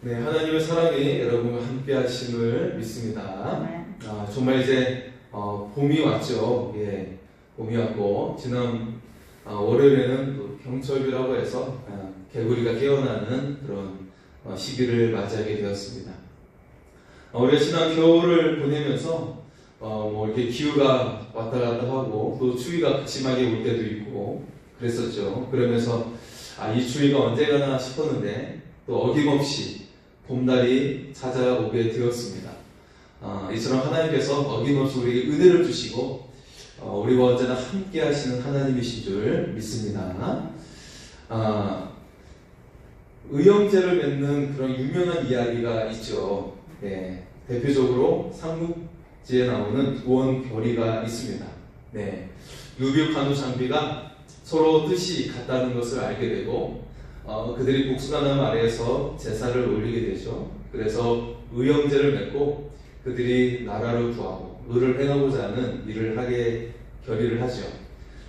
네, 하나님의 사랑이 여러분과 함께 하심을 믿습니다. 정말 이제 봄이 왔죠. 예, 봄이 왔고 지난 월요일에는 또 경철비라고 해서 개구리가 깨어나는 그런 시기를 맞이하게 되었습니다. 우리가 지난 겨울을 보내면서 뭐 이렇게 기후가 왔다 갔다 하고 또 추위가 심하게 올 때도 있고 그랬었죠. 그러면서 이 추위가 언제 가나 싶었는데 또 어김없이 봄날이 찾아오게 되었습니다. 이처럼 하나님께서 어김없이 우리에게 은혜를 주시고 우리와 언제나 함께 하시는 하나님이신 줄 믿습니다. 의형제를 맺는 그런 유명한 이야기가 있죠. 네, 대표적으로 삼국지에 나오는 두원결의가 있습니다. 네, 유비관우 장비가 서로 뜻이 같다는 것을 알게 되고 그들이 복수가나무 아래에서 제사를 올리게 되죠. 그래서 의형제를 맺고 그들이 나라를 구하고 의를 행하고자 하는 일을 하게 결의를 하죠.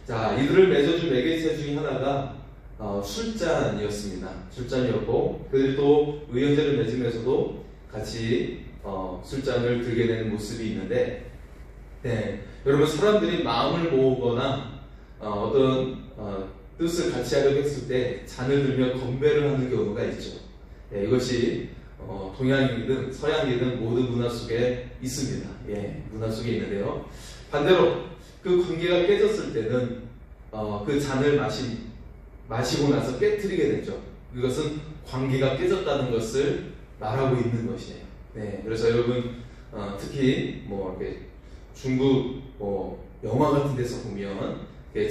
자, 이들을 맺어준 매개체 중에 하나가 술잔이었습니다. 술잔이었고 그들이 또 의형제를 맺으면서도 같이 술잔을 들게 되는 모습이 있는데, 네, 여러분 사람들이 마음을 모으거나 어떤 뜻을 같이 하려고 했을 때 잔을 들며 건배를 하는 경우가 있죠. 예, 이것이 동양이든 서양이든 모든 문화 속에 있습니다. 예, 문화 속에 있는데요. 반대로 그 관계가 깨졌을 때는 그 잔을 마시고 나서 깨트리게 되죠. 이것은 관계가 깨졌다는 것을 말하고 있는 것이에요. 네, 그래서 여러분 특히 뭐 이렇게 중국 영화 같은 데서 보면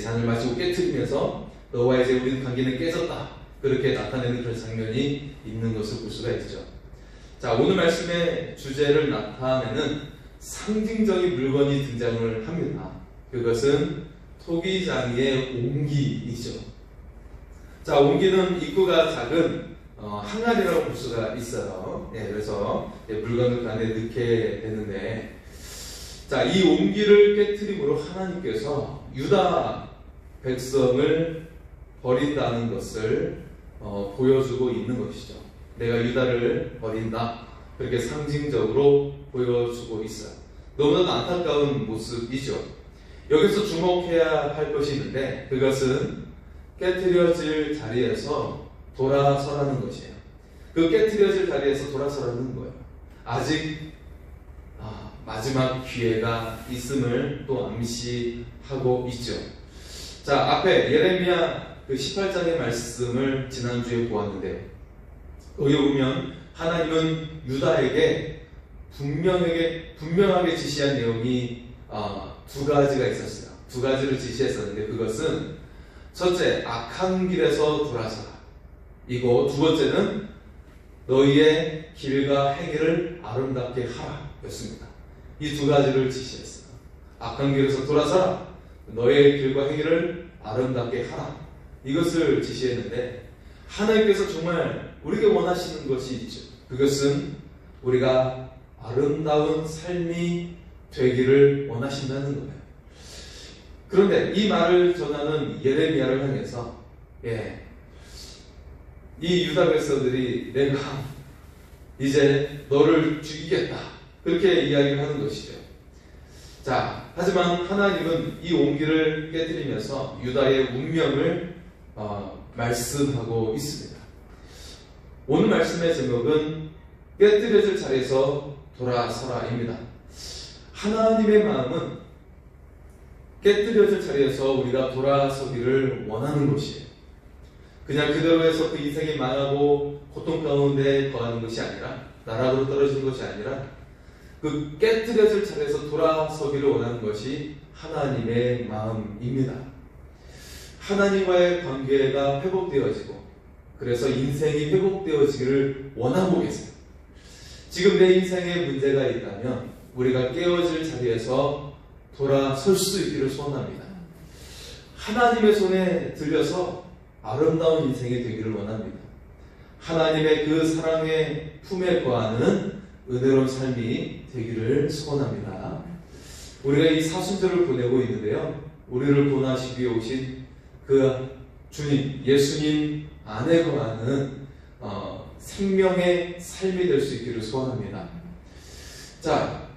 잔을 마시고 깨트리면서 너와 이제 우리 관계는 깨졌다, 그렇게 나타내는 그런 장면이 있는 것을 볼 수가 있죠. 자, 오늘 말씀의 주제를 나타내는 상징적인 물건이 등장을 합니다. 그것은 토기장이의 옹기이죠. 자, 옹기는 입구가 작은 항아리라고 볼 수가 있어요. 예, 그래서 물건을 그 안에 넣게 되는데, 자, 이 옹기를 깨트림으로 하나님께서 유다 백성을 버린다는 것을 보여주고 있는 것이죠. 내가 유다를 버린다, 그렇게 상징적으로 보여주고 있어요. 너무나도 안타까운 모습이죠. 여기서 주목해야 할 것이 있는데 그것은 깨트려질 자리에서 돌아서라는 것이에요. 그 깨트려질 자리에서 돌아서라는 거예요. 아직 마지막 기회가 있음을 또 암시하고 있죠. 자, 앞에 예레미야 18장의 말씀을 지난주에 보았는데, 여기 보면 하나님은 유다에게 분명하게 지시한 내용이 두 가지가 있었어요. 두 가지를 지시했었는데 그것은 첫째, 악한 길에서 돌아서라. 이고 두 번째는 너희의 길과 행위를 아름답게 하라 였습니다. 이 두 가지를 지시했어요. 악한 길에서 돌아서라, 너의 길과 행위를 아름답게 하라, 이것을 지시했는데 하나님께서 정말 우리에게 원하시는 것이 있죠. 그것은 우리가 아름다운 삶이 되기를 원하신다는 거예요. 그런데 이 말을 전하는 예레미야를 향해서 이 유다 백성들이 내가 이제 너를 죽이겠다, 그렇게 이야기를 하는 것이죠. 자, 하지만 하나님은 이 옹기를 깨뜨리면서 유다의 운명을 말씀하고 있습니다. 오늘 말씀의 제목은 깨뜨려질 자리에서 돌아서라입니다. 하나님의 마음은 깨뜨려질 자리에서 우리가 돌아서기를 원하는 것이에요. 그냥 그대로 해서 그 인생이 망하고 고통 가운데 거하는 것이 아니라, 나락으로 떨어지는 것이 아니라, 그 깨뜨려질 자리에서 돌아서기를 원하는 것이 하나님의 마음입니다. 하나님과의 관계가 회복되어지고 그래서 인생이 회복되어지기를 원하고 계세요. 지금 내 인생에 문제가 있다면 우리가 깨어질 자리에서 돌아설 수 있기를 소원합니다. 하나님의 손에 들려서 아름다운 인생이 되기를 원합니다. 하나님의 그 사랑의 품에 거하는 은혜로운 삶이 되기를 소원합니다. 우리가 이 사순절을 보내고 있는데요, 우리를 구원하시기 위해 오신 그 주님, 예수님 안에 거하는 생명의 삶이 될 수 있기를 소원합니다. 자,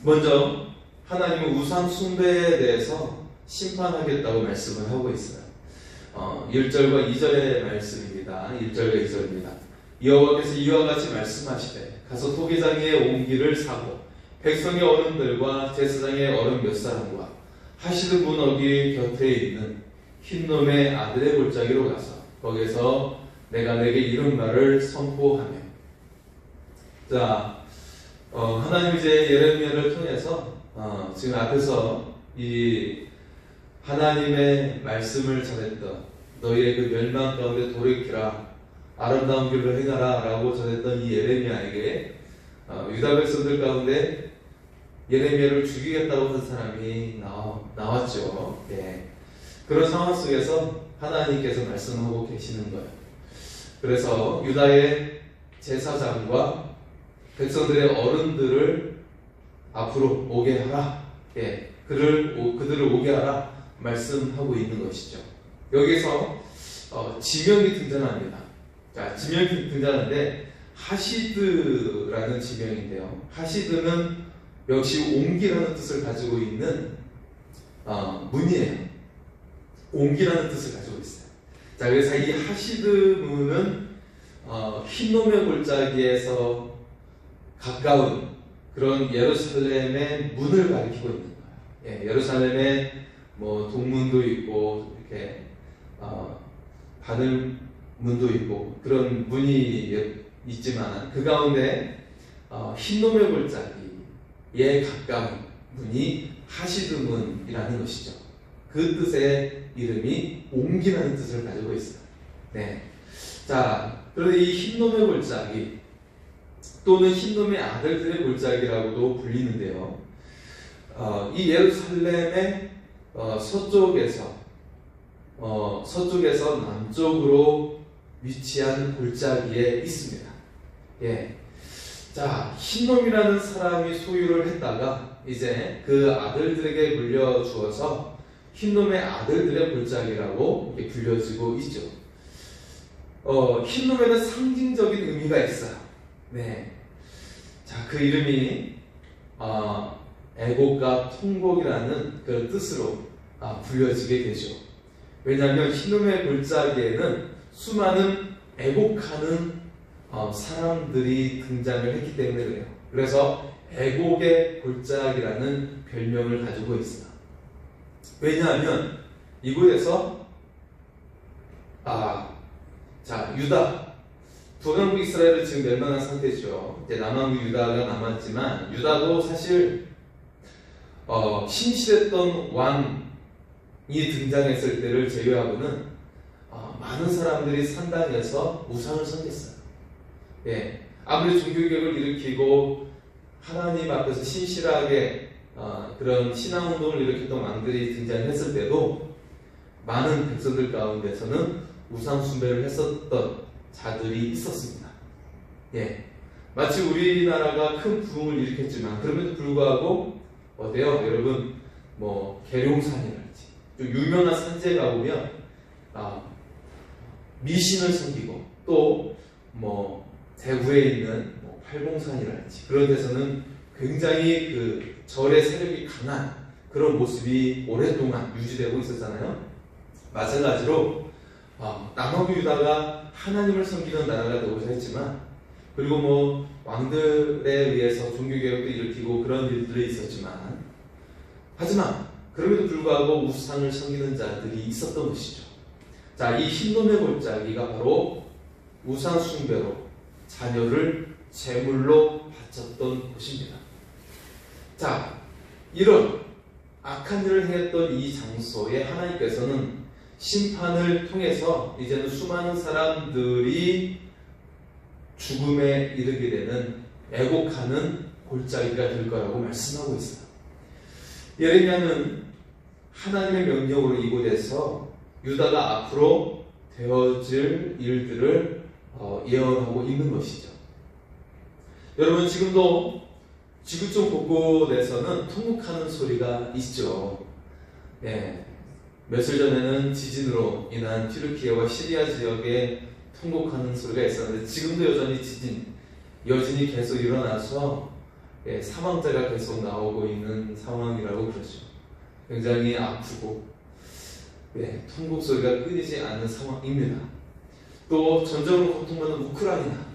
먼저 하나님은 우상 숭배에 대해서 심판하겠다고 말씀을 하고 있어요. 1절과 2절의 말씀입니다. 1절과 2절입니다. 여호와께서 이와 같이 말씀하시되 가서 토기장의 옹기를 사고 백성의 어른들과 제사장의 어른 몇 사람과 하시드 문 어귀 곁에 있는 흰놈의 아들의 골짜기로 가서 거기서 내가 내게 이런 말을 선포하며. 자, 하나님 이제 예레미야를 통해서 지금 앞에서 이 하나님의 말씀을 전했던 너희의 그 멸망 가운데 돌이키라 아름다운 길로 행하라 라고 전했던 이 예레미야에게 유다 백성들 가운데 예레미야를 죽이겠다고 한 사람이 나왔죠. 네. 그런 상황 속에서 하나님께서 말씀하고 계시는 거예요. 그래서 유다의 제사장과 백성들의 어른들을 앞으로 오게 하라. 예, 그들을 오게 하라 말씀하고 있는 것이죠. 여기서 지명이 등장합니다. 자, 지명이 등장하는데 하시드라는 지명인데요. 하시드는 역시 옹기라는 뜻을 가지고 있는 문이에요. 옹기라는 뜻을 가지고 있어요. 자, 그래서 이 하시드 문은 흰놈의 골짜기에서 가까운 그런 예루살렘의 문을 가리키고 있는 거예요. 예, 예루살렘에 뭐 동문도 있고 이렇게 바늘 문도 있고 그런 문이 있지만 그 가운데 흰놈의 골짜기에 가까운 문이 하시드 문이라는 것이죠. 그 뜻의 이름이 옹기라는 뜻을 가지고 있어요. 네. 자, 그런데 이 흰놈의 골짜기 또는 흰놈의 아들들의 골짜기라고도 불리는데요. 이 예루살렘의 서쪽에서 남쪽으로 위치한 골짜기에 있습니다. 예. 자, 흰놈이라는 사람이 소유를 했다가 이제 그 아들들에게 물려주어서 흰놈의 아들들의 골짜기라고 불려지고 있죠. 흰놈에는 상징적인 의미가 있어요. 네. 자, 그 이름이 애곡과 통곡이라는 그 뜻으로 불려지게 되죠. 왜냐하면 흰놈의 골짜기에는 수많은 애곡하는 사람들이 등장을 했기 때문에 그래요. 그래서 애곡의 골짜기라는 별명을 가지고 있어요. 왜냐하면 이곳에서 자, 유다 북왕국 이스라엘은 지금 멸망한 상태죠. 이제 남왕국 유다가 남았지만 유다도 사실 신실했던 왕이 등장했을 때를 제외하고는 많은 사람들이 산당에서 우상을 섬겼어요. 예, 아무리 종교개혁을 일으키고 하나님 앞에서 신실하게 그런 신앙운동을 일으켰던 왕들이 등장했을 때도 많은 백성들 가운데서는 우상 숭배를 했었던 자들이 있었습니다. 예, 마치 우리나라가 큰 부흥을 일으켰지만 그럼에도 불구하고 어때요? 여러분, 뭐 계룡산이랄지 좀 유명한 산지에 가보면 미신을 섬기고 또 뭐 대구에 있는 뭐 팔공산이랄지 그런 데서는 굉장히 그 절의 세력이 강한 그런 모습이 오랫동안 유지되고 있었잖아요. 마찬가지로 남왕국 유다가 하나님을 섬기는 나라가 되고자 했지만 그리고 뭐 왕들에 의해서 종교개혁도 일으키고 그런 일들이 있었지만 하지만 그럼에도 불구하고 우상을 섬기는 자들이 있었던 것이죠. 자, 이 흰놈의 골짜기가 바로 우상 숭배로 자녀를 제물로 바쳤던 곳입니다. 자, 이런 악한 일을 행했던 이 장소에 하나님께서는 심판을 통해서 이제는 수많은 사람들이 죽음에 이르게 되는 애곡하는 골짜기가 될 거라고 말씀하고 있어요. 예레미야는 하나님의 명령으로 이곳에서 유다가 앞으로 되어질 일들을 예언하고 있는 것이죠. 여러분, 지금도 지구촌 곳곳에서는 통곡하는 소리가 있죠. 네. 며칠 전에는 지진으로 인한 튀르키예와 시리아 지역에 통곡하는 소리가 있었는데 지금도 여전히 여진이 계속 일어나서 사망자가 계속 나오고 있는 상황이라고 그러죠. 굉장히 아프고 통곡 소리가 끊이지 않는 상황입니다. 또 전쟁으로 고통받는 우크라이나,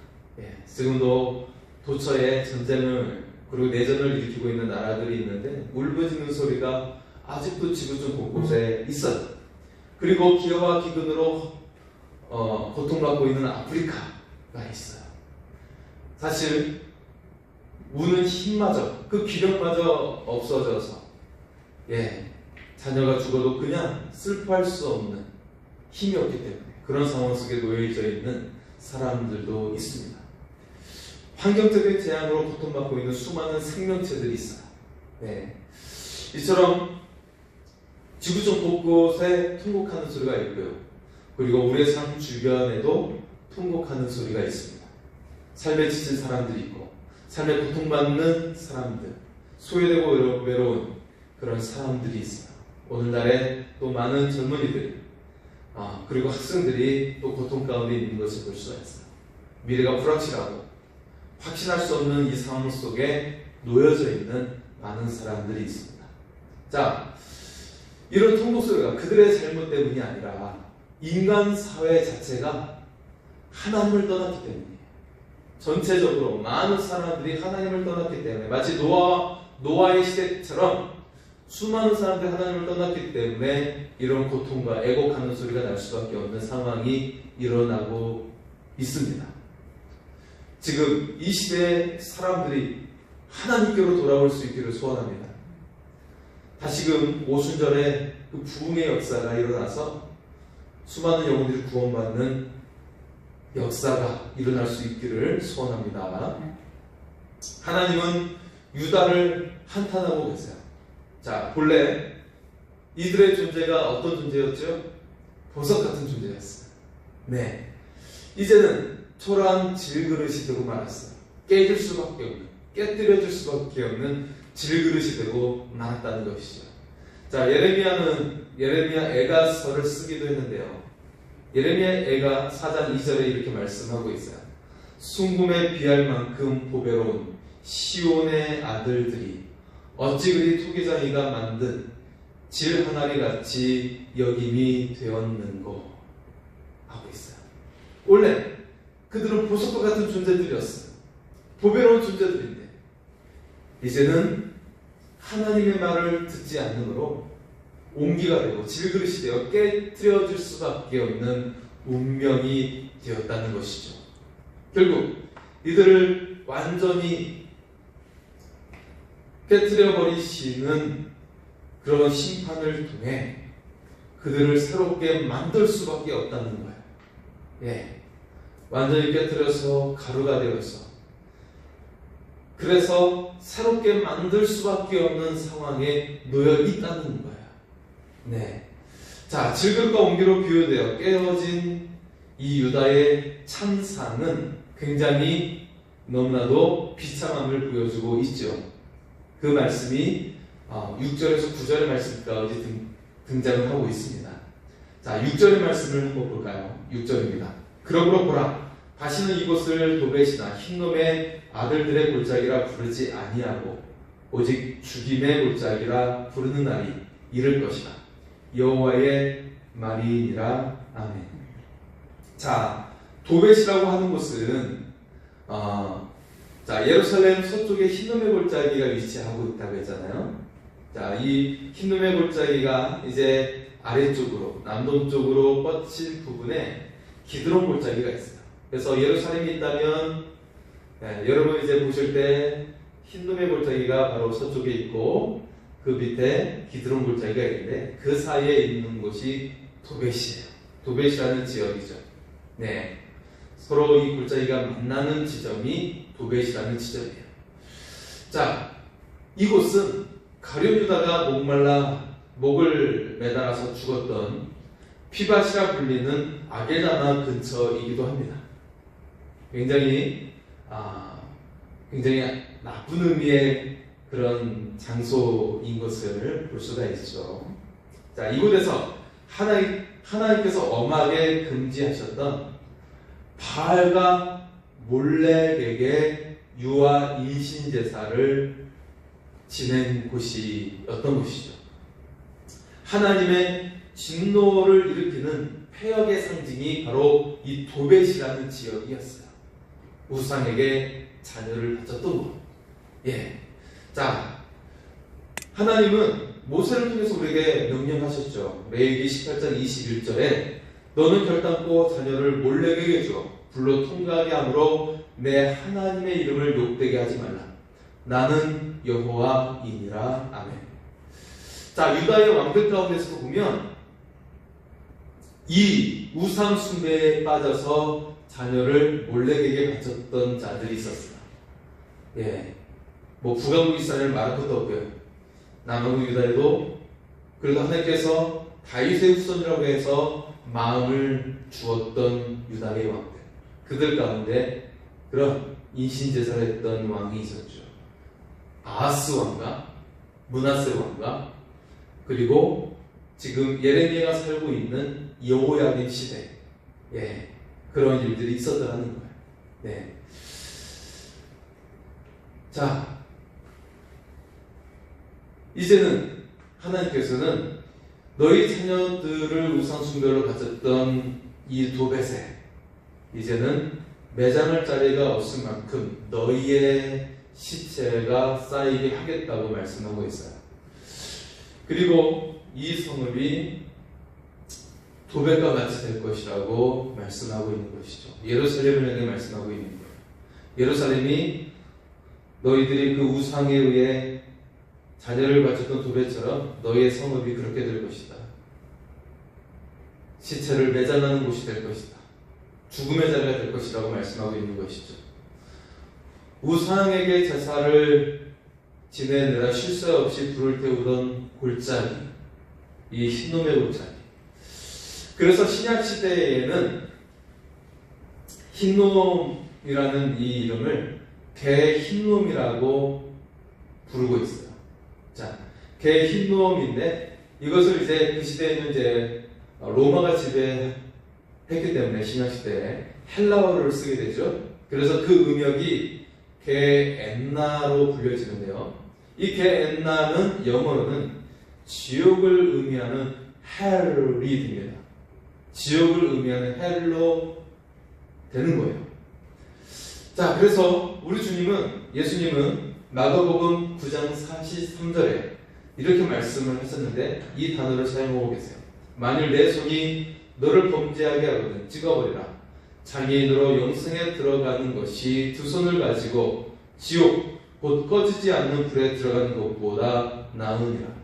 지금도 도처에 전쟁을 그리고 내전을 일으키고 있는 나라들이 있는데 울부짖는 소리가 아직도 지구촌 곳곳에 있어요. 그리고 기아와 기근으로 고통받고 있는 아프리카가 있어요. 사실 우는 힘마저, 그 기력마저 없어져서 자녀가 죽어도 그냥 슬퍼할 수 없는 힘이 없기 때문에 그런 상황 속에 놓여져 있는 사람들도 있습니다. 환경적인 재앙으로 고통받고 있는 수많은 생명체들이 있어요. 이처럼 지구촌 곳곳에 통곡하는 소리가 있고요. 그리고 우리의 삶 주변에도 통곡하는 소리가 있습니다. 삶에 지친 사람들이 있고, 삶에 고통받는 사람들, 소외되고 외로운 그런 사람들이 있어요. 오늘날에 또 많은 젊은이들, 그리고 학생들이 또 고통 가운데 있는 것을 볼 수가 있어요. 미래가 불확실하고 확신할 수 없는 이 상황 속에 놓여져 있는 많은 사람들이 있습니다. 자, 이런 통곡 소리가 그들의 잘못 때문이 아니라 인간 사회 자체가 하나님을 떠났기 때문이에요. 전체적으로 많은 사람들이 하나님을 떠났기 때문에 마치 노아의 시대처럼 수많은 사람들이 하나님을 떠났기 때문에 이런 고통과 애곡하는 소리가 날 수밖에 없는 상황이 일어나고 있습니다. 지금 이 시대의 사람들이 하나님께로 돌아올 수 있기를 소원합니다. 다시금 오순절에 그 부흥의 역사가 일어나서 수많은 영혼들이 구원받는 역사가 일어날 수 있기를 소원합니다. 하나님은 유다를 한탄하고 계세요. 자, 본래 이들의 존재가 어떤 존재였죠? 보석 같은 존재였어요. 이제는 초라한 질그릇이 되고 말았어요. 깨질 수밖에 없는, 깨뜨려질 수밖에 없는 질그릇이 되고 말았다는 것이죠. 자, 예레미야 애가서를 쓰기도 했는데요. 예레미야 애가 4장 2절에 이렇게 말씀하고 있어요. 순금에 비할 만큼 보배로운 시온의 아들들이 어찌 그리 토기장이가 만든 질 항아리 같이 여김이 되었는고 하고 있어요. 원래 그들은 보석과 같은 존재들이었어요. 보배로운 존재들인데 이제는 하나님의 말을 듣지 않으므로 옹기가 되고 질그릇이 되어 깨트려질 수밖에 없는 운명이 되었다는 것이죠. 결국 이들을 완전히 깨트려버리시는 그런 심판을 통해 그들을 새롭게 만들 수밖에 없다는 거예요. 완전히 깨트려서 가루가 되어서 그래서 새롭게 만들 수밖에 없는 상황에 놓여 있다는 거예요. 자, 질그릇과 옹기로 비유되어 깨어진 이 유다의 찬상은 굉장히 너무나도 비참함을 보여주고 있죠. 그 말씀이 6절에서 9절의 말씀까지 등장을 하고 있습니다. 자, 6절의 말씀을 한번 볼까요? 6절입니다. 그러므로 보라, 다시는 이곳을 도벳이나 흰놈의 아들들의 골짜기라 부르지 아니하고 오직 죽임의 골짜기라 부르는 날이 이를 것이다. 여호와의 말이니라. 아멘. 자, 도벳이라고 하는 곳은 예루살렘 서쪽에 흰놈의 골짜기가 위치하고 있다고 했잖아요. 자, 이 흰놈의 골짜기가 이제 아래쪽으로 남동쪽으로 뻗친 부분에 기드론 골짜기가 있어요. 그래서 예루살렘이 있다면 여러분 이제 보실 때 흰놈의 골짜기가 바로 서쪽에 있고 그 밑에 기드론 골짜기가 있는데 그 사이에 있는 곳이 도벳이에요. 도벳이라는 지역이죠. 서로 이 골짜기가 만나는 지점이 도벳이라는 지점이에요. 자, 이곳은 가룟 유다가 목말라 목을 매달아서 죽었던 피밭이라 불리는 아겔다나 근처이기도 합니다. 굉장히 나쁜 의미의 그런 장소인 것을 볼 수가 있죠. 자, 이곳에서 하나님께서 엄하게 금지하셨던 바알과 몰렉에게 유아 인신 제사를 지낸 곳이었던 곳이죠. 하나님의 진노를 일으키는 폐역의 상징이 바로 이 도벳이라는 지역이었어요. 우상에게 자녀를 바쳤던 곳. 예. 자, 하나님은 모세를 통해서 우리에게 명령하셨죠. 레위기 18장 21절에 너는 결단코 자녀를 몰렉에게 주어 불로 통과하게 함으로 내 하나님의 이름을 욕되게 하지 말라. 나는 여호와이니라. 아멘. 자, 유다의 왕들 가운데서 보면 이 우상 숭배에 빠져서 자녀를 몰렉에게 바쳤던 자들이 있었어요. 예, 뭐 북왕국 이스라엘 말할 것도 없고요. 남왕국 유다에도 그래도 하나님께서 다윗의 후손이라고 해서 마음을 주었던 유다의 왕들, 그들 가운데 그런 인신제사를 했던 왕이 있었죠. 아하스 왕과 므낫세 왕과 그리고 지금 예레미야가 살고 있는 여호야kim 시대, 예, 그런 일들이 있었다는 거예요. 네. 자, 이제는 하나님께서는 너희 자녀들을 우상 숭배로 바쳤던 이 도벳에 이제는 매장할 자리가 없을 만큼 너희의 시체가 쌓이게 하겠다고 말씀하고 있어요. 그리고 이 성읍이 도벳과 같이 될 것이라고 말씀하고 있는 것이죠. 예루살렘을 향해 말씀하고 있는 거예요. 예루살렘이 너희들이 그 우상에 의해 자녀를 바쳤던 도벳처럼 너희의 성읍이 그렇게 될 것이다. 시체를 매장하는 곳이 될 것이다. 죽음의 자리가 될 것이라고 말씀하고 있는 것이죠. 우상에게 제사를 지내느라 쉴 새 없이 불을 태우던 골짜기, 이 흰놈의 골짜기. 그래서 신약 시대에는 흰놈이라는 이 이름을 개 흰놈이라고 부르고 있어요. 자, 개 흰놈인데 이것을 이제 그 시대에는 이제 로마가 지배했기 때문에 신약 시대에 헬라어를 쓰게 되죠. 그래서 그 음역이 개 엔나로 불려지는데요. 이 개 엔나는 영어로는 지옥을 의미하는 헬이 됩니다. 지옥을 의미하는 헬로 되는 거예요. 자, 그래서 우리 예수님은 마가복음 9장 43절에 이렇게 말씀을 하셨는데 이 단어를 사용하고 계세요. 만일 내 손이 너를 범죄하게 하거든 찍어버리라. 장애인으로 영생에 들어가는 것이 두 손을 가지고 지옥 곧 꺼지지 않는 불에 들어가는 것보다 나으니라.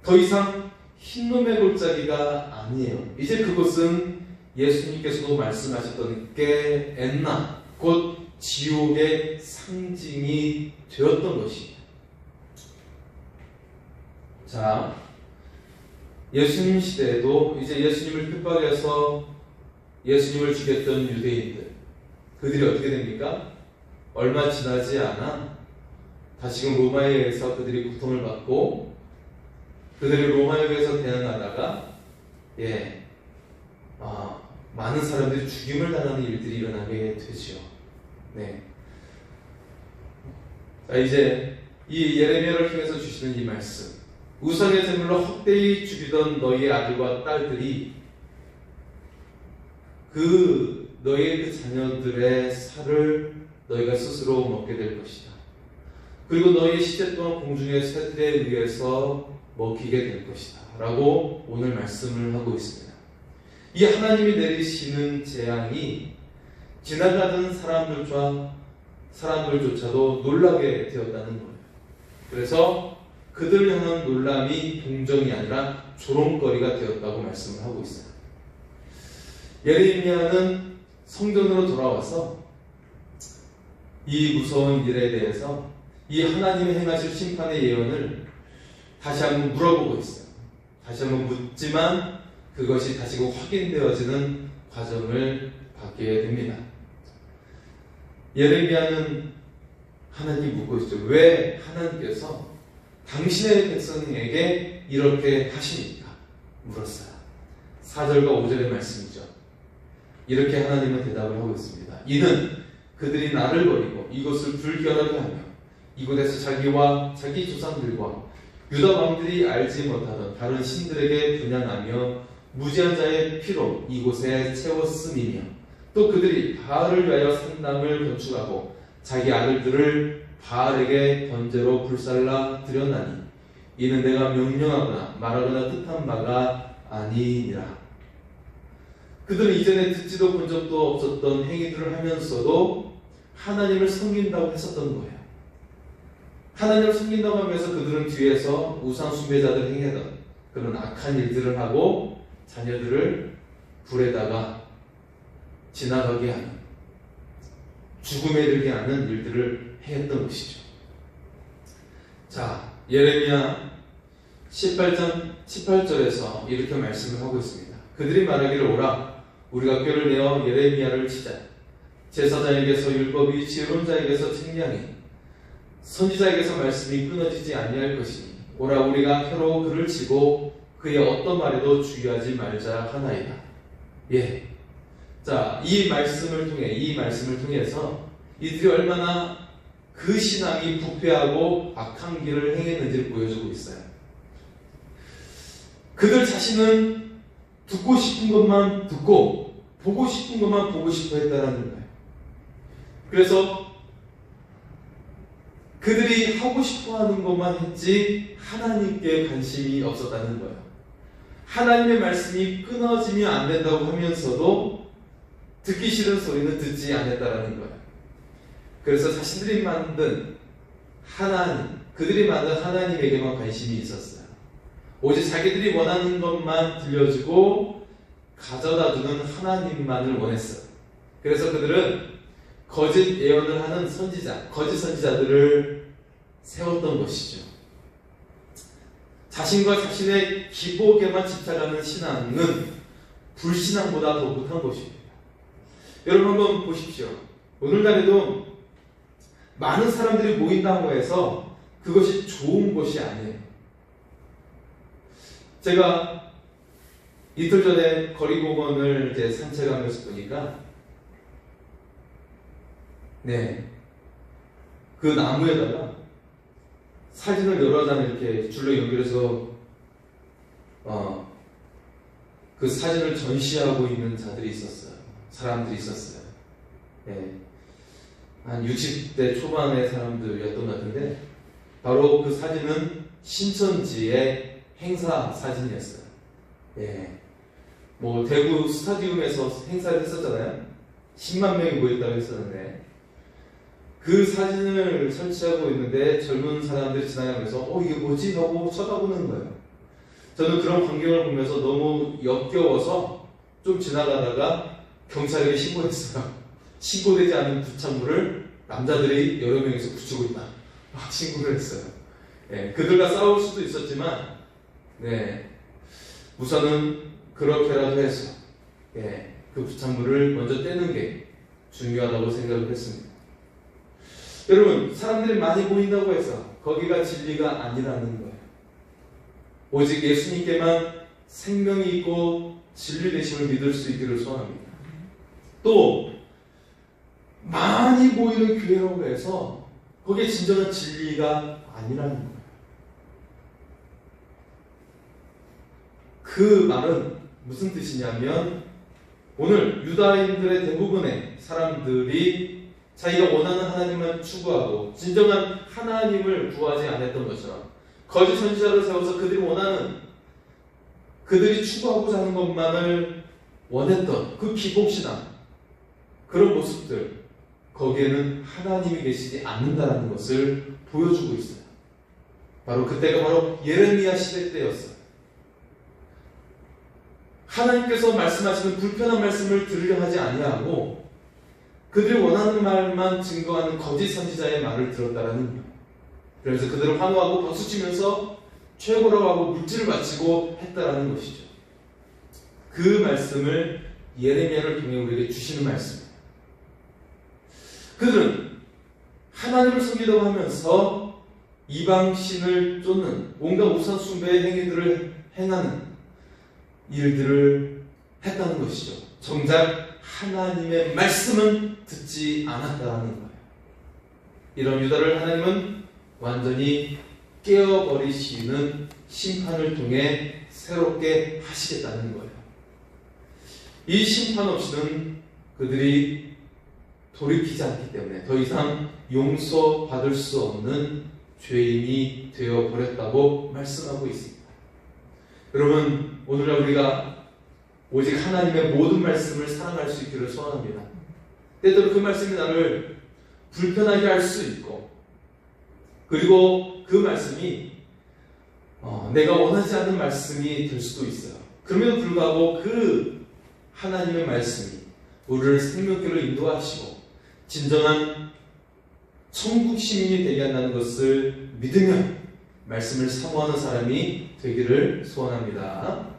더 이상 흰놈의 골짜기가 아니에요. 이제 그곳은 예수님께서도 말씀하셨던 게 엔나, 곧 지옥의 상징이 되었던 것이에요. 자, 예수님 시대에도 이제 예수님을 핍박해서 예수님을 죽였던 유대인들, 그들이 어떻게 됩니까? 얼마 지나지 않아 다시금 로마에 의해서 그들이 고통을 받고 그들이 로마에 의해서 대항하다가 많은 사람들이 죽임을 당하는 일들이 일어나게 되죠. 네. 자, 이제 이 예레미야를 통해서 주시는 이 말씀, 우상의 제물로 헛되이 죽이던 너희의 아들과 딸들이 너희의 그 자녀들의 살을 너희가 스스로 먹게 될 것이다. 그리고 너희의 시체 또한 공중의 새들에 의해서 먹히게 될 것이다. 라고 오늘 말씀을 하고 있습니다. 이 하나님이 내리시는 재앙이 지나가던 사람들조차도 놀라게 되었다는 거예요. 그래서 그들 향한 놀람이 동정이 아니라 조롱거리가 되었다고 말씀을 하고 있어요. 예레미야는 성전으로 돌아와서 이 무서운 일에 대해서 이 하나님이 행하실 심판의 예언을 다시 한번 물어보고 있어요. 다시 한번 묻지만 그것이 다시금 확인되어지는 과정을 받게 됩니다. 예레미야는 하나님 묻고 있죠. 왜 하나님께서 당신의 백성에게 이렇게 하십니까? 물었어요. 4절과 5절의 말씀이죠. 이렇게 하나님은 대답을 하고 있습니다. 이는 그들이 나를 버리고 이곳을 불결하게 하며 이곳에서 자기와 자기 조상들과 유다 왕들이 알지 못하던 다른 신들에게 분양하며 무지한 자의 피로 이곳에 채웠음이며 또 그들이 바알을 위하여 산당을 건축하고 자기 아들들을 바알에게 번제로 불살라 드렸나니 이는 내가 명령하거나 말하거나 뜻한 바가 아니니라. 그들은 이전에 듣지도 본 적도 없었던 행위들을 하면서도 하나님을 섬긴다고 했었던 거예요. 하나님을 섬긴다고 하면서 그들은 뒤에서 우상 숭배자들 행하던 그런 악한 일들을 하고 자녀들을 불에다가 지나가게 하는, 죽음에 이르게 하는 일들을 했던 것이죠. 자, 예레미야 18장 18절에서 이렇게 말씀을 하고 있습니다. 그들이 말하기를 오라 우리가 꾀를 내어 예레미야를 치자. 제사장에게서 율법이 지혜로운 자에게서 책량이 선지자에게서 말씀이 끊어지지 아니할 것이니 오라 우리가 혀로 그를 치고 그의 어떤 말에도 주의하지 말자 하나이다. 예. 자, 이 말씀을 통해서 이들이 얼마나 그 신앙이 부패하고 악한 길을 행했는지를 보여주고 있어요. 그들 자신은 듣고 싶은 것만 듣고 보고 싶은 것만 보고 싶어 했다는 거예요. 그래서 그들이 하고 싶어 하는 것만 했지 하나님께 관심이 없었다는 거예요. 하나님의 말씀이 끊어지면 안 된다고 하면서도 듣기 싫은 소리는 듣지 않았다는 거예요. 그래서 자신들이 만든 그들이 만든 하나님에게만 관심이 있었어요. 오직 자기들이 원하는 것만 들려주고 가져다주는 하나님만을 원했어요. 그래서 그들은 거짓 예언을 하는 거짓 선지자들을 세웠던 것이죠. 자신과 자신의 기복에만 집착하는 신앙은 불신앙보다 더 못한 것입니다. 여러분 한번 보십시오. 오늘날에도 많은 사람들이 모인다고 해서 그것이 좋은 것이 아니에요. 제가 이틀 전에 거리공원을 이제 산책하면서 보니까 그 나무에다가 사진을 여러 장 이렇게 줄로 연결해서 그 사진을 전시하고 있는 자들이 있었어요. 사람들이 있었어요. 한 60대 초반의 사람들이었던 것 같은데 바로 그 사진은 신천지의 행사 사진이었어요. 뭐 대구 스타디움에서 행사를 했었잖아요. 10만 명이 모였다고 했었는데 그 사진을 설치하고 있는데 젊은 사람들이 지나가면서 이게 뭐지? 하고 쳐다보는 거예요. 저는 그런 광경을 보면서 너무 역겨워서 좀 지나가다가 경찰에게 신고했어요. 신고되지 않은 부착물을 남자들이 여러 명이서 붙이고 있다. 막 신고를 했어요. 그들과 싸울 수도 있었지만 우선은 그렇게라도 해서 그 부착물을 먼저 떼는 게 중요하다고 생각을 했습니다. 여러분, 사람들이 많이 모인다고 해서 거기가 진리가 아니라는 거예요. 오직 예수님께만 생명이 있고 진리 되심을 믿을 수 있기를 소원합니다. 또 많이 모이는 교회라고 해서 거기에 진정한 진리가 아니라는 거예요. 그 말은 무슨 뜻이냐면 오늘 유다인들의 대부분의 사람들이 자기가 원하는 하나님만 추구하고 진정한 하나님을 구하지 않았던 것처럼 거짓 선지자를 세워서 그들이 추구하고자 하는 것만을 원했던 그 기복신앙, 그런 모습들, 거기에는 하나님이 계시지 않는다는 것을 보여주고 있어요. 그때가 바로 예레미야 시대 때였어요. 하나님께서 말씀하시는 불편한 말씀을 들으려 하지 아니하고 그들이 원하는 말만 증거하는 거짓 선지자의 말을 들었다라는 거예요. 그래서 그들을 환호하고 박수치면서 최고라고 하고 물질을 바치고 했다라는 것이죠. 그 말씀을 예레미야를 통해 우리에게 주시는 말씀이에요. 그들은 하나님을 섬기려고 하면서 이방신을 쫓는 온갖 우상 숭배의 행위들을 행하는 일들을 했다는 것이죠. 정작 하나님의 말씀은 듣지 않았다는 거예요. 이런 유다를 하나님은 완전히 깨어버리시는 심판을 통해 새롭게 하시겠다는 거예요. 이 심판 없이는 그들이 돌이키지 않기 때문에 더 이상 용서받을 수 없는 죄인이 되어버렸다고 말씀하고 있습니다. 여러분, 오늘날 우리가 오직 하나님의 모든 말씀을 사랑할 수 있기를 소원합니다. 때때로 그 말씀이 나를 불편하게 할 수 있고, 그리고 그 말씀이 내가 원하지 않는 말씀이 될 수도 있어요. 그럼에도 불구하고 그 하나님의 말씀이 우리를 생명길로 인도하시고 진정한 천국 시민이 되게 한다는 것을 믿으며 말씀을 사모하는 사람이 되기를 소원합니다.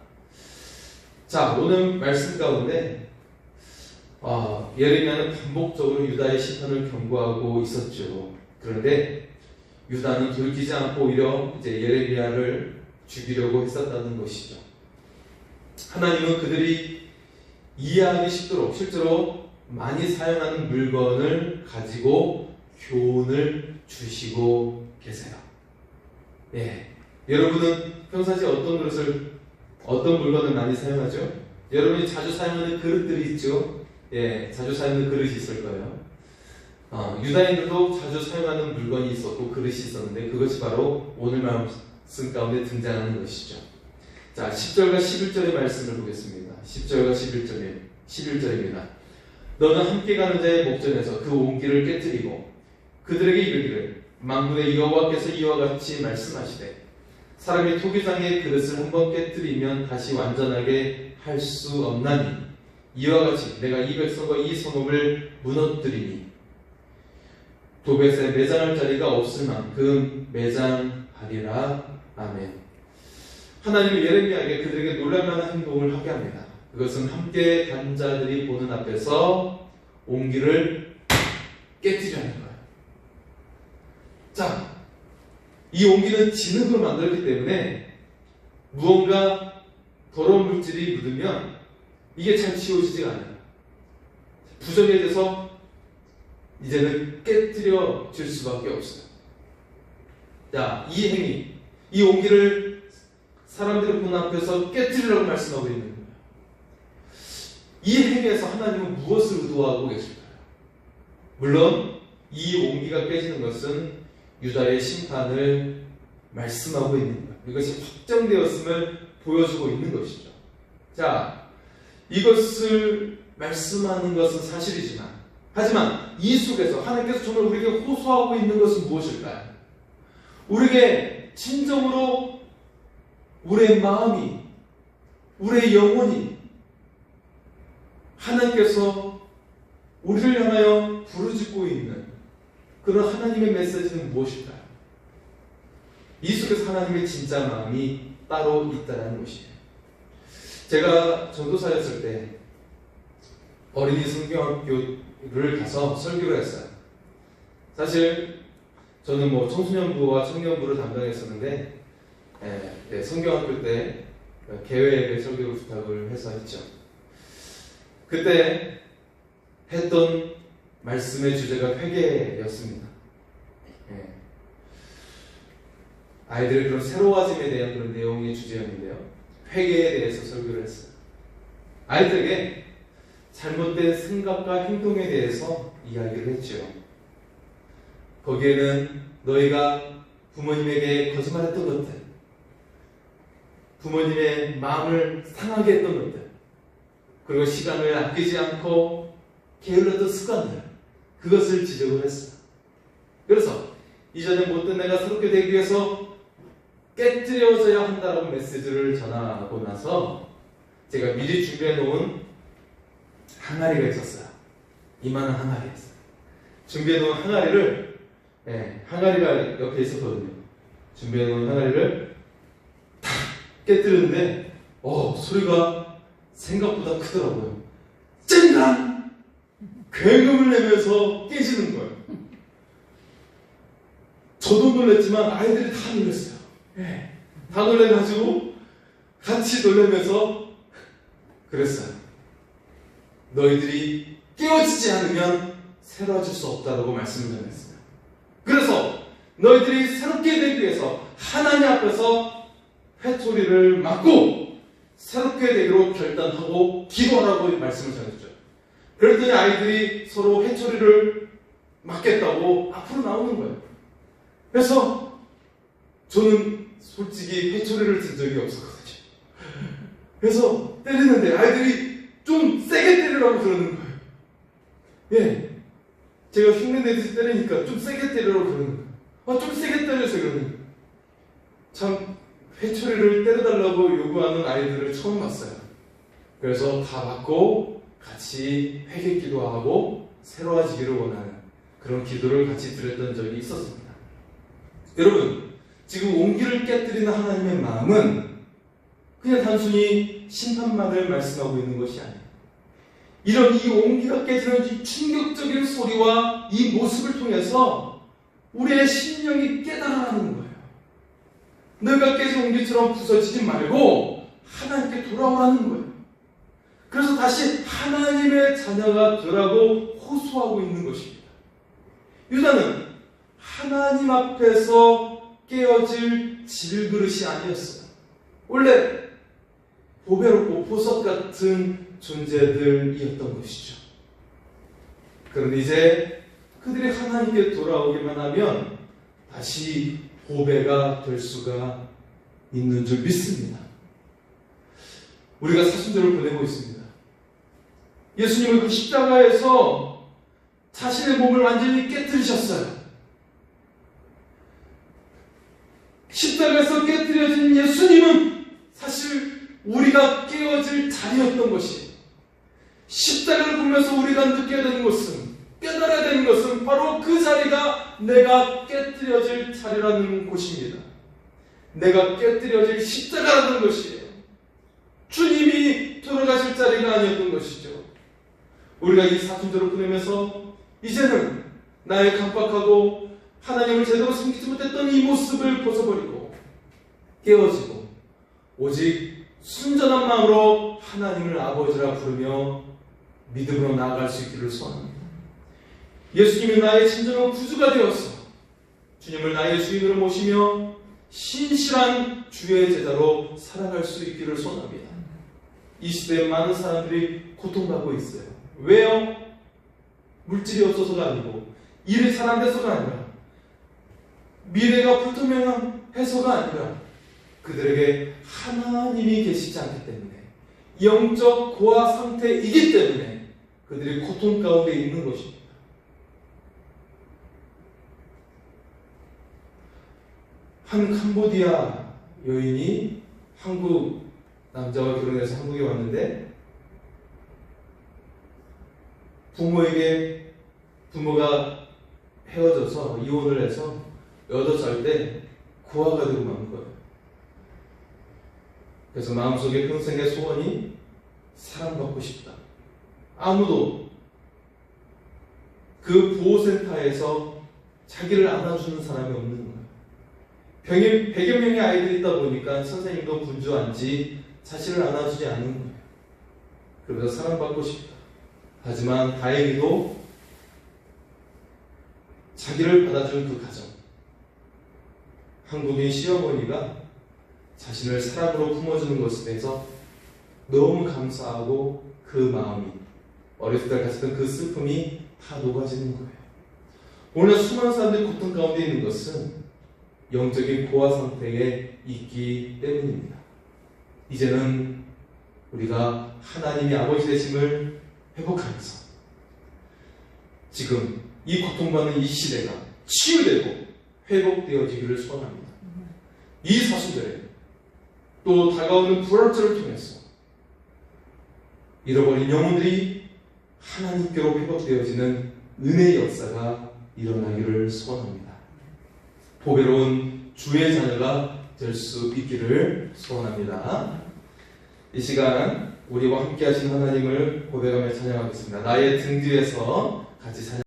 자, 오늘 말씀 가운데 예레미야는 반복적으로 유다의 심판을 경고하고 있었죠. 그런데 유다는 돌이키지 않고 오히려 이제 예레미야를 죽이려고 했었다는 것이죠. 하나님은 그들이 이해하기 쉽도록 실제로 많이 사용하는 물건을 가지고 교훈을 주시고 계세요. 예, 여러분은 평상시에 어떤 물건을 많이 사용하죠? 여러분이 자주 사용하는 그릇들이 있죠? 예, 자주 사용하는 그릇이 있을 거예요. 유다인들도 자주 사용하는 물건이 있었고 그릇이 있었는데 그것이 바로 오늘 말씀 가운데 등장하는 것이죠. 자, 10절과 11절의 말씀을 보겠습니다. 10절과 11절입니다. 너는 함께 가는 자의 목전에서 그 온기를 깨뜨리고 그들에게 이르기를 만군의 여호와께서 이와 같이 말씀하시되 사람이 토기장의 그릇을 한번 깨뜨리면 다시 완전하게 할 수 없나니 이와 같이 내가 이 백성과 이 성읍을 무너뜨리니 도벳에 매장할 자리가 없을 만큼 매장하리라. 아멘. 하나님은 예레미야에게 그들에게 놀랄만한 행동을 하게 합니다. 그것은 함께 간 자들이 보는 앞에서 온기를 깨뜨리는 거예요. 자, 이 온기는 진흙으로 만들었기 때문에 무언가 더러운 물질이 묻으면 이게 잘 지워지지가 않아요. 부정해져서 이제는 깨뜨려질 수밖에 없어요. 자, 이 행위, 이 온기를 사람들의 본 앞에서 깨뜨리라고 말씀하고 있는 거예요. 이 행위에서 하나님은 무엇을 의도하고 계실까요? 물론 이 온기가 깨지는 것은 유다의 심판을 말씀하고 있는 거예요. 이것이 확정되었음을 보여주고 있는 것이죠. 자, 이것을 말씀하는 것은 사실이지만 하지만 이 속에서 하나님께서 정말 우리에게 호소하고 있는 것은 무엇일까요? 우리에게 진정으로 우리의 마음이, 우리의 영혼이 하나님께서 우리를 향하여 부르짖고 있는 그런 하나님의 메시지는 무엇일까요? 이 속에서 하나님의 진짜 마음이 따로 있다는 것이에요. 제가 전도사였을 때 어린이 성경학교를 가서 설교를 했어요. 사실 저는 청소년부와 청년부를 담당했었는데 성경학교 때 개회의 설교를 부탁을 해서 했죠. 그때 했던 말씀의 주제가 회개였습니다. 아이들의 그런 새로워짐에 대한 그런 내용의 주제였는데요. 회개에 대해서 설교를 했어요. 아이들에게 잘못된 생각과 행동에 대해서 이야기를 했죠. 거기에는 너희가 부모님에게 거짓말했던 것들, 부모님의 마음을 상하게 했던 것들, 그리고 시간을 아끼지 않고 게을렀던 습관들, 그것을 지적을 했어요. 그래서 이전에 못된 내가 새롭게 되기 위해서 깨뜨려져야 한다라고 메시지를 전하고 나서 제가 미리 준비해 놓은 항아리가 있었어요. 이만한 항아리였어요. 준비해 놓은 항아리를, 항아리가 옆에 있었거든요. 준비해 놓은 항아리를 탁 깨뜨렸는데 소리가 생각보다 크더라고요. 쨍랑! 굉음을 내면서 깨지는 거예요. 저도 놀랐지만 아이들이 다 놀랐어요. 다 놀래가지고 같이 놀라면서 그랬어요. 너희들이 깨어지지 않으면 새로워질 수 없다고 말씀을 전했어요. 그래서 너희들이 새롭게 되기 위해서 하나님 앞에서 회초리를 맞고 새롭게 되기로 결단하고 기도하라고 말씀을 전했죠. 그랬더니 아이들이 서로 회초리를 맞겠다고 앞으로 나오는 거예요. 그래서 저는 솔직히 회초리를 든 적이 없었거든요. 그래서 때리는데 아이들이 좀 세게 때리라고 그러는 거예요. 예, 제가 흉내내듯이 때리니까 좀 세게 때리라고 그러는 거예요. 좀 세게 때려서 그러는 거예요. 참 회초리를 때려달라고 요구하는 아이들을 처음 봤어요. 그래서 다 받고 같이 회개 기도하고 새로워지기를 원하는 그런 기도를 같이 드렸던 적이 있었습니다. 여러분, 지금 온기를 깨뜨리는 하나님의 마음은 그냥 단순히 심판만을 말씀하고 있는 것이 아니에요. 이런 이 온기가 깨지는 이 충격적인 소리와 이 모습을 통해서 우리의 심령이 깨달아가는 거예요. 너희가 깨진 온기처럼 부서지지 말고 하나님께 돌아오라는 거예요. 그래서 다시 하나님의 자녀가 되라고 호소하고 있는 것입니다. 유다는 하나님 앞에서 깨어질 질그릇이 아니었어요. 원래 보배롭고 보석 같은 존재들이었던 것이죠. 그런데 이제 그들이 하나님께 돌아오기만 하면 다시 보배가 될 수가 있는 줄 믿습니다. 우리가 사순절을 보내고 있습니다. 예수님은 그 십자가에서 자신의 몸을 완전히 깨뜨리셨어요. 십자가에서 깨뜨려진 예수님은 사실 우리가 깨어질 자리였던 것이, 십자가를 보면서 우리가 느껴야 되는 것은, 깨달아야 되는 것은 바로 그 자리가 내가 깨뜨려질 자리라는 곳입니다. 내가 깨뜨려질 십자가라는 것이에요. 주님이 돌아가실 자리가 아니었던 것이죠. 우리가 이 사순절을 보내면서 이제는 나의 강박하고 하나님을 제대로 섬기지 못했던 이 모습을 벗어버리고 깨어지고 오직 순전한 마음으로 하나님을 아버지라 부르며 믿음으로 나아갈 수 있기를 소원합니다. 예수님이 나의 진정한 구주가 되어서 주님을 나의 주인으로 모시며 신실한 주의 제자로 살아갈 수 있기를 소원합니다. 이 시대에 많은 사람들이 고통받고 있어요. 왜요? 물질이 없어서가 아니고 일이 잘 안 돼서가 아니라 미래가 불투명해서가 아니라 그들에게 하나님이 계시지 않기 때문에 영적 고아 상태이기 때문에 그들이 고통 가운데 있는 것입니다. 한 캄보디아 여인이 한국 남자와 결혼해서 한국에 왔는데 부모가 헤어져서 이혼을 해서 8살 때 고아가 되고 만 거예요. 그래서 마음속에 평생의 소원이 사랑받고 싶다. 아무도 그 보호센터에서 자기를 안아주는 사람이 없는 거예요. 100여 명의 아이들이 있다 보니까 선생님도 분주한지 자신을 안아주지 않는 거예요. 그러면서 사랑받고 싶다. 하지만 다행히도 자기를 받아준 그 가정, 한국인 시어머니가 자신을 사랑으로 품어주는 것에 대해서 너무 감사하고 그 마음이, 어렸을 때 가졌던 그 슬픔이 다 녹아지는 거예요. 오늘 수많은 사람들이 고통 가운데 있는 것은 영적인 고아 상태에 있기 때문입니다. 이제는 우리가 하나님이 아버지 되심을 회복하면서 지금 이 고통받는 이 시대가 치유되고 회복되어지기를 소원합니다. 이 사순절에 또 다가오는 불활절을 통해서 잃어버린 영혼들이 하나님께로 회복되어지는 은혜의 역사가 일어나기를 소원합니다. 보배로운 주의 자녀가 될 수 있기를 소원합니다. 이 시간 우리와 함께 하신 하나님을 고백하며 찬양하겠습니다. 나의 등 뒤에서 같이 찬양